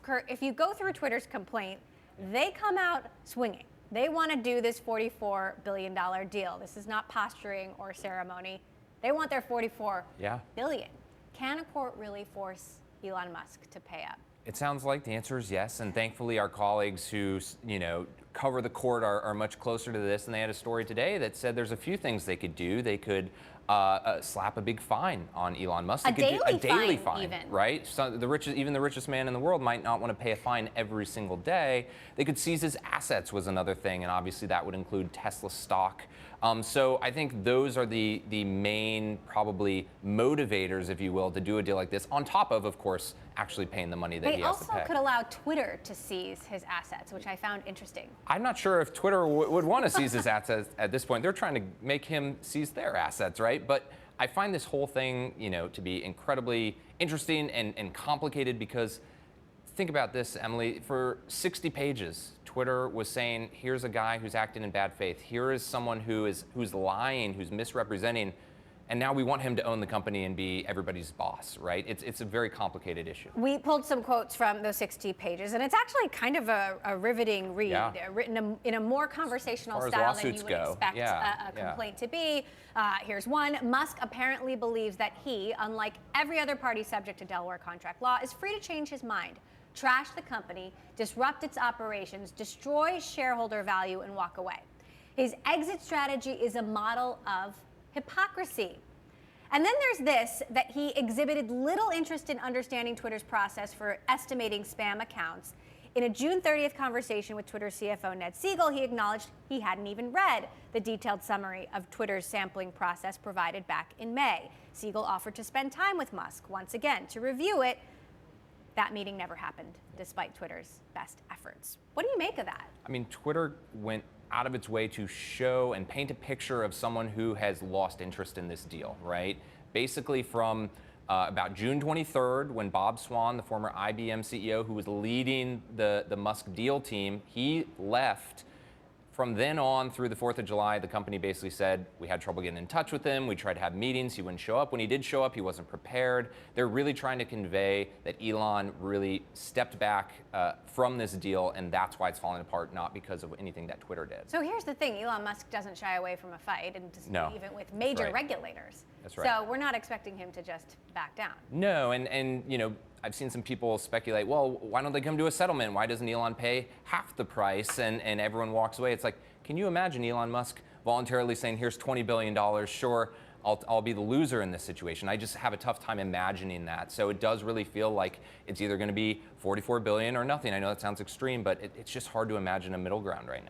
Kurt, if you go through Twitter's complaint, they come out swinging. They want to do this $44 billion deal. This is not posturing or ceremony. They want their $44 billion. Can a court really force Elon Musk to pay up? It sounds like the answer is yes, and thankfully our colleagues who cover the court are much closer to this, and they had a story today that said there's a few things they could do. They could slap a big fine on Elon Musk. A daily fine, even. Right? So even the richest man in the world might not want to pay a fine every single day. They could seize his assets was another thing, and obviously that would include Tesla stock. So I think those are the main probably motivators, if you will, to do a deal like this, on top of course, actually paying the money that he has to pay. They also could allow Twitter to seize his assets, which I found interesting. I'm not sure if Twitter would want to seize his assets at this point. They're trying to make him seize their assets, right? But I find this whole thing, to be incredibly interesting and complicated because think about this, Emily. For 60 pages, Twitter was saying, here's a guy who's acting in bad faith. Here is someone who's lying, who's misrepresenting. And now we want him to own the company and be everybody's boss, right? It's a very complicated issue. We pulled some quotes from those 60 pages, and it's actually kind of a riveting read, written in a more conversational style than you would expect a complaint to be. Here's one. Musk apparently believes that he, unlike every other party subject to Delaware contract law, is free to change his mind, trash the company, disrupt its operations, destroy shareholder value, and walk away. His exit strategy is a model of hypocrisy. And then there's this, that he exhibited little interest in understanding Twitter's process for estimating spam accounts. In a June 30th conversation with Twitter CFO Ned Siegel, he acknowledged he hadn't even read the detailed summary of Twitter's sampling process provided back in May. Siegel offered to spend time with Musk once again to review it. That meeting never happened, despite Twitter's best efforts. What do you make of that? I mean, Twitter went out of its way to show and paint a picture of someone who has lost interest in this deal, right? Basically from about June 23rd, when Bob Swan, the former IBM CEO who was leading the Musk deal team, he left. From then on through the 4th of July, the company basically said, we had trouble getting in touch with him. We tried to have meetings. He wouldn't show up. When he did show up, he wasn't prepared. They're really trying to convey that Elon really stepped back from this deal, and that's why it's falling apart, not because of anything that Twitter did. So here's the thing. Elon Musk doesn't shy away from a fight, and even with major regulators. That's right. So we're not expecting him to just back down. No, and I've seen some people speculate, well, why don't they come to a settlement? Why doesn't Elon pay half the price and everyone walks away? It's like, can you imagine Elon Musk voluntarily saying, here's $20 billion, sure, I'll be the loser in this situation? I just have a tough time imagining that. So it does really feel like it's either going to be $44 billion or nothing. I know that sounds extreme, but it's just hard to imagine a middle ground right now.